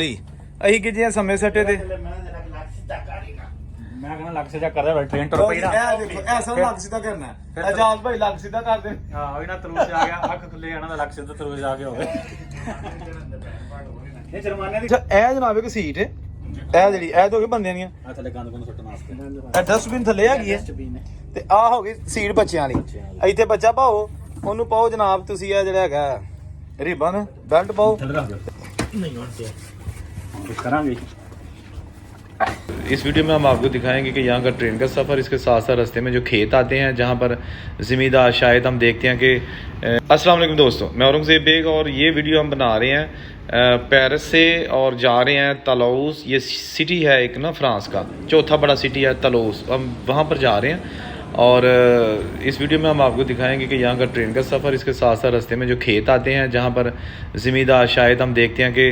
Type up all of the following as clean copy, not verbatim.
ਅਸੀਂ ਕਿ ਜੇ ਸਮੇਂ ਸੱਟੇ ਤੇ ਮੈਂ ਕਹਿੰਦਾ ਲੱਗ ਸਿੱਧਾ ਕਰਦਾ ਵਾ ਟ੍ਰੇਨ ਟੁਰ ਪਈ ਨਾ ਇਹ ਦੇਖੋ ਐਸਾ ਲੱਗ ਸਿੱਧਾ ਕਰਨਾ ਹੈ। ਆਜ਼ਾਦ ਭਾਈ ਲੱਗ ਸਿੱਧਾ ਕਰ ਦੇ। ਹਾਂ ਉਹ ਨਾ ਤਰੂਸ ਆ ਗਿਆ ਅੱਖ ਖੁੱਲੇ ਆਣਾ ਦਾ ਲੱਗ ਸਿੱਧਾ ਤਰੂਸ ਆ ਗਿਆ ਹੋਵੇ ਇਹ ਜਰਮਾਨੇ ਦੀ ਇਹ ਜਨਾਬ ਇੱਕ ਸੀਟ ਹੈ, ਇਹ ਜਿਹੜੀ ਇਹ ਤੋਂ ਬੰਦਿਆਂ ਦੀਆਂ ਆ ਥੱਲੇ ਗੰਦ ਗੁੰਦ ਸੁੱਟਣ ਵਾਸਤੇ ਇਹ ਡਸਟਬਿਨ ਥੱਲੇ ਹੈਗੀ ਹੈ ਤੇ ਆਹ ਹੋ ਗਈ ਸੀਟ ਬੱਚਿਆਂ ਲਈ। ਇੱਥੇ ਬੱਚਾ ਪਾਓ, ਉਹਨੂੰ ਪਾਓ ਜਨਾਬ ਤੁਸੀਂ ਇਹ ਜਿਹੜਾ ਹੈਗਾ ਰਿਬਨ बेल्ट पाओ। नहीं होते कुछ करांगे। इस वीडियो में हम आपको दिखाएंगे कि यहाँ का ट्रेन का सफ़र, इसके साथ साथ रास्ते में जो खेत आते हैं जहाँ पर ज़मींदार शायद हम देखते हैं कि अस्सलाम वालेकुम दोस्तों, मैं औरंगज़ेब बेग और ये वीडियो हम बना रहे हैं पेरिस से और जा रहे हैं तलौस। ये सिटी है एक ना फ्रांस का चौथा बड़ा सिटी है तलौस, हम वहाँ पर जा रहे हैं और इस वीडियो में हम आपको दिखाएंगे कि यहाँ का ट्रेन का सफ़र, इसके साथ साथ रास्ते में जो खेत आते हैं जहाँ पर ज़मींदार शायद हम देखते हैं कि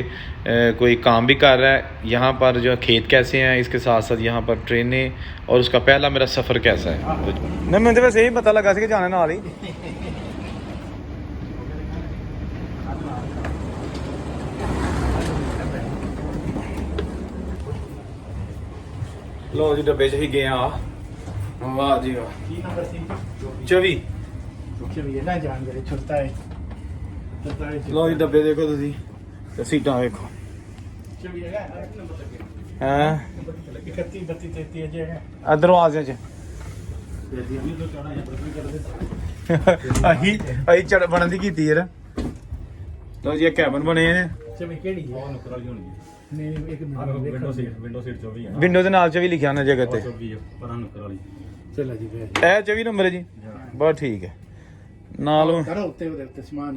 कोई काम भी कर रहा है। यहाँ पर जो खेत कैसे हैं, इसके साथ साथ यहाँ पर ट्रेनें और उसका पहला मेरा सफ़र कैसा है। नहीं मैं तो वैसे यही पता लगा कि जाने नाल ही लो जी डब्बे च ही गए आ। वाह जी वाह। की नंबर सी 24 24 ना जान गए छोटा है लो जी डब्बे देखो तुसी ते सीटां देखो 24 है नंबर लगे हैं 31 32 33 जे है दरवाजे च बेदी तो चढ़ा है प्रश्न कर दे ਅਸੀਂ ਚੜ ਬਣਨ ਦੀ ਕੀਤੀ ਯਾਰ। ਲੋ ਜੀ ਇਹ ਕੈਬਨ ਬਣੇ ਨੇ, चमी केड़ी है और नुकर वाली होनी नहीं एक मिनट विंडो सीट 24 है ਵਿੰਡੋ ਦੇ ਨਾਲ 24 ਲਿਖਿਆ ਨਾ ਜਗ੍ਹਾ ਤੇ। 24 है पर नुकर वाली चला जी वे ਇਹ 24 ਨੰਬਰ ਹੈ ਜੀ, ਬਸ ਠੀਕ ਹੈ। ਨਾਲ करो उत्ते सामान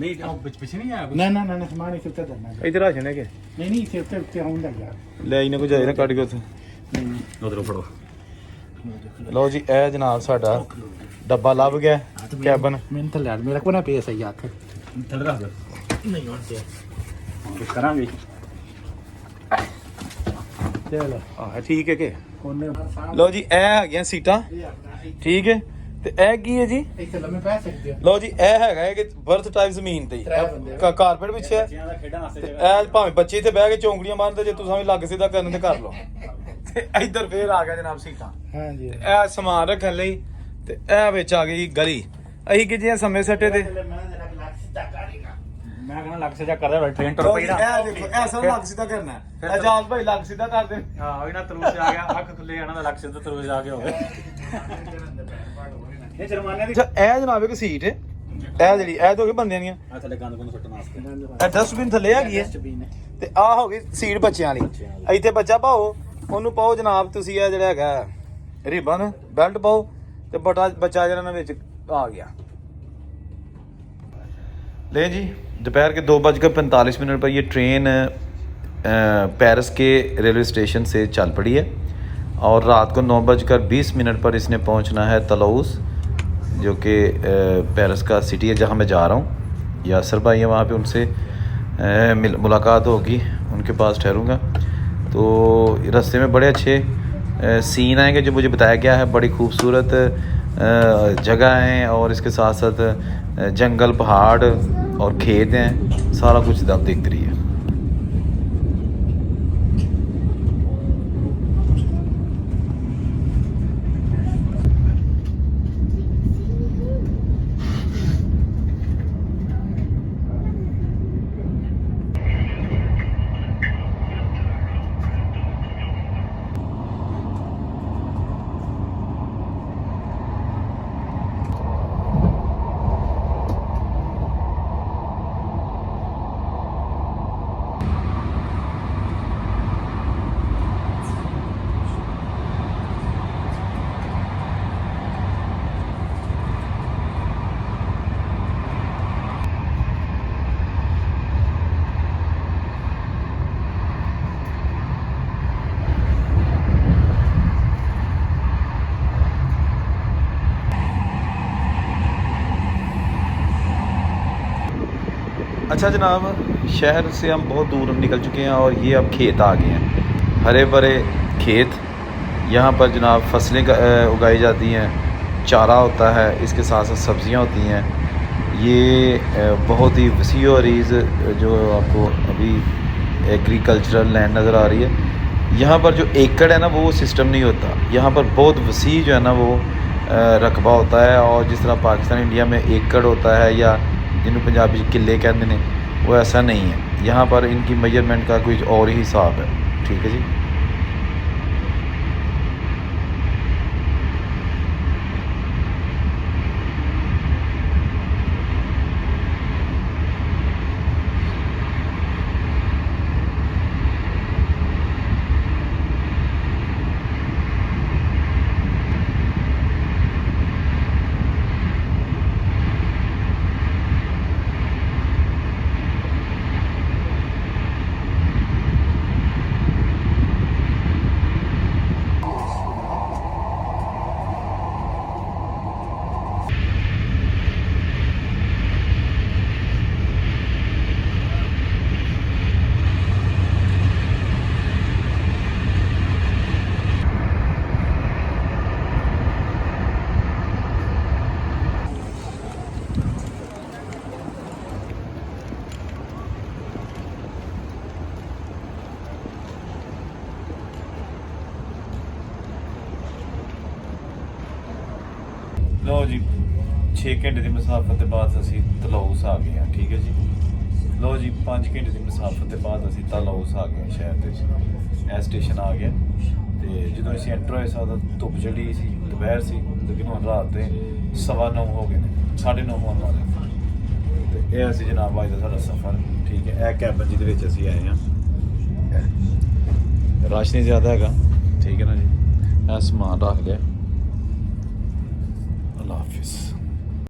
नहीं पीछे नहीं आया ना ना ना सामान इसे उत्ते धरना ਇੱਥੇ ਰਾਸ਼ਨ ਹੈ ਕਿ नहीं नहीं इसे उत्ते आउंदा यार ਲੈ ਇਹਨੇ ਕੋਈ ਜਾਏ ਨਾ ਕੱਢ ਕੇ ਉੱਥੇ। उधर फड़ो ਲਓ ਜੀ ਇਹ ਜਨਾਬ ਸਾਡਾ ਡੱਬਾ ਲੱਭ ਗਿਆ ਕੈਬਨ। मैंने तो यार मेरा को ना पे सही आख थल रख दे नहीं होते कुछ करांगे चलो ਆਹ ਠੀਕ ਹੈ ਕਿ कोने ਲਓ ਜੀ ਇਹ ਹੈਗੀਆਂ ਸੀਟਾਂ, ਠੀਕ ਹੈ। ਤੇ ਇਹ ਕੀ ਹੈ ਜੀ? ਇੱਥੇ ਲੰਮੇ ਪੈ ਸਕਦੇ ਹੋ ਲਓ ਜੀ ਇਹ ਹੈਗਾ ਹੈ ਕਿ ਬਰਥ ਟਾਈਪ ਜ਼ਮੀਨ ਤੇ ਕਾਰਪੇਟ ਪਿੱਛੇ ਹੈ। ਬੱਚਿਆਂ ਦਾ ਖੇਡਣ ਵਾਸਤੇ ਤੇ ਜਗ੍ਹਾ ਇਹ ਭਾਵੇਂ ਬੱਚੇ ਇੱਥੇ ਬਹਿ ਕੇ ਚੌਂਕੜੀਆਂ ਮਾਰਨ, ਜੇ ਤੁਸੀਂ ਵੀ ਲੱਗ ਸਿੱਧਾ ਕਰਨ ਤੇ ਕਰ ਲਓ। ਤੇ ਇੱਧਰ ਫੇਰ ਆ ਗਿਆ ਜਨਾਬ ਸੀਟਾਂ, ਹਾਂ ਜੀ ਇਹ ਸਮਾਨ ਰੱਖਣ ਲਈ। ਤੇ ਇਹ ਵਿੱਚ ਆ ਗਈ ਗਲੀ। ਅਸੀਂ ਕਿ ਜੇ ਸਮੇਂ ਸੱਟੇ ਤੇ ਮੈਂ ਕਹਿੰਦਾ ਲੱਗ ਸਿੱਧਾ ਕਰਦਾ ਵਾ ਟ੍ਰੇਨ ਟੁਰ ਪਈ ਨਾ ਇਹ ਦੇਖੋ ਐਸਾ ਲੱਗ ਸਿੱਧਾ ਕਰਨਾ ਹੈ। ਆਜ਼ਾਦ ਭਾਈ ਲੱਗ ਸਿੱਧਾ ਕਰ ਦੇ। ਹਾਂ ਉਹ ਨਾ ਤਰੂਸ ਆ ਗਿਆ ਅੱਖ ਖੁੱਲੇ ਆਣਾ ਦਾ ਲੱਗ ਸਿੱਧਾ ਤਰੂਸ ਆ ਗਿਆ ਹੋਵੇ ਇਹ ਜਰਮਾਨੇ ਦੀ ਅੱਛਾ ਇਹ ਜਨਾਬ ਇੱਕ ਸੀਟ ਹੈ, ਇਹ ਜਿਹੜੀ ਇਹ ਤੋਂ ਬੰਦਿਆਂ ਦੀਆਂ ਆ ਥੱਲੇ ਗੰਦ ਗੁੰਦ ਸੁੱਟਣ ਵਾਸਤੇ ਇਹ ਡਸਟਬਿਨ ਥੱਲੇ ਹੈਗੀ ਹੈ। ਤੇ ਆਹ ਹੋ ਗਈ ਸੀਟ ਬੱਚਿਆਂ ਲਈ। ਇੱਥੇ ਬੱਚਾ ਪਾਓ, ਉਹਨੂੰ ਪਾਓ ਜਨਾਬ ਤੁਸੀਂ ਇਹ ਜਿਹੜਾ ਹੈਗਾ ਰਿਬਨ बेल्ट ਪਾਓ ਤੇ ਬੱਚਾ ਜਿਹੜਾ ਨਾ ਵਿੱਚ ਆ ਗਿਆ। ले जी दोपहर के 2:45 पर ये ट्रेन पेरिस के रेलवे स्टेशन से चल पड़ी है और रात को 9:20 पर इसने पहुंचना है तलौस, जो कि पेरिस का सिटी है जहां मैं जा रहा हूं। यासर भाई है वहां पे, उनसे मुलाकात होगी, उनके पास ठहरूंगा। तो रास्ते में बड़े अच्छे सीन आएंगे जो मुझे बताया गया है। बड़ी खूबसूरत जगह हैं और इसके साथ साथ जंगल, पहाड़ और खेत हैं, सारा कुछ आप देखते रहिए। अच्छा जनाब, शहर से हम बहुत दूर निकल चुके हैं और ये अब खेत आ गए हैं, हरे भरे खेत। यहाँ पर जनाब फसलें उगाई जाती हैं, चारा होता है, इसके साथ साथ सब्ज़ियाँ होती हैं। ये बहुत ही वसी और अरीज़ जो आपको अभी एग्रीकल्चरल लैंड नज़र आ रही है। यहाँ पर जो एकड़ है ना वो सिस्टम नहीं होता, यहाँ पर बहुत वसी जो है ना वो रकबा होता है। और जिस तरह पाकिस्तान इंडिया में एकड़ होता है या जिन्होंने पंजाबी किले कहते हैं, वो ऐसा नहीं है। यहाँ पर इनकी मेजरमेंट का कुछ और ही हिसाब है। ठीक है जी। लो जी 6 घंटे की मुसाफत के बाद असी तलाउस आ गए हैं। ठीक है जी। लो जी 5 घंटे की मुसाफत के बाद असी तलाउस आ गए शहर के। ए स्टेशन आ गया तो जो असी एंटर होए सादा धुप चढ़ी सी, दोपहर सी, लेकिन हम रात के 9:15 हो गए, 9:30 होने वाले। तो यह असी जनाब आज का साਡਾ सफ़र। ठीक है। यह कैबन जिहदे असी आए हैं, रश नहीं ज़्यादा है। ठीक है ना जी। यह समान रख लिया।